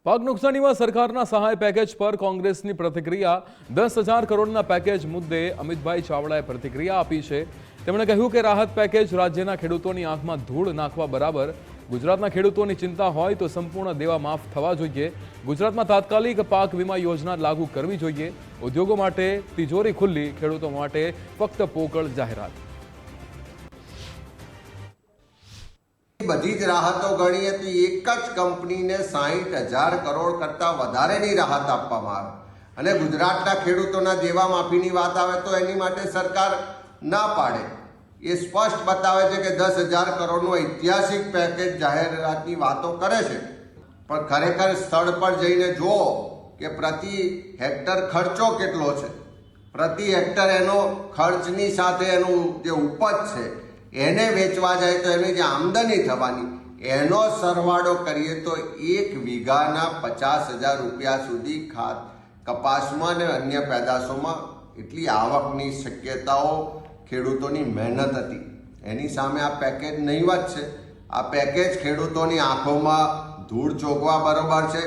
પાક નુકસાનીમાં સરકારના સહાય પેકેજ પર કોંગ્રેસની પ્રતિક્રિયા 10,000 કરોડના પેકેજ મુદ્દે અમિતભાઈ ચાવડાએ પ્રતિક્રિયા આપી છે। તેમણે કહ્યું કે રાહત પેકેજ રાજ્યના ખેડૂતોની આંખમાં ધૂળ નાખવા બરાબર। ગુજરાતના ખેડૂતોની ચિંતા હોય તો સંપૂર્ણ દેવા માફ થવા જોઈએ। ગુજરાતમાં તાત્કાલિક પાક વીમા યોજના લાગુ કરવી જોઈએ। ઉદ્યોગો માટે તિજોરી ખુલ્લી, ખેડૂતો માટે ફક્ત પોકળ જાહેરાત। બધી જ રાહતો ગણીએ તો એક જ કંપનીને 60,000 કરોડ કરતાં વધારેની રાહત આપવામાં આવે અને ગુજરાતના ખેડૂતોના દેવા માફીની વાત આવે તો એની માટે સરકાર ના પાડે। એ સ્પષ્ટ બતાવે છે કે 10,000 કરોડનું ઐતિહાસિક પેકેજ જાહેરાતની વાતો કરે છે, પણ ખરેખર સ્થળ પર જઈને જુઓ કે પ્રતિ હેક્ટર ખર્ચો કેટલો છે। પ્રતિ હેક્ટર એનો ખર્ચની સાથે એનું જે ઉપજ છે એને વેચવા જાય તો એની જે આમદની થવાની એનો સરવાળો કરીએ તો 1 વીઘાના 50,000 રૂપિયા સુધી કપાસમાં અને અન્ય પેદાશોમાં એટલી આવકની શક્યતાઓ ખેડૂતોની મહેનત હતી, એની સામે આ પેકેજ નહીવત છે। આ પેકેજ ખેડૂતોની આંખોમાં ધૂળ ચોકવા બરોબર છે।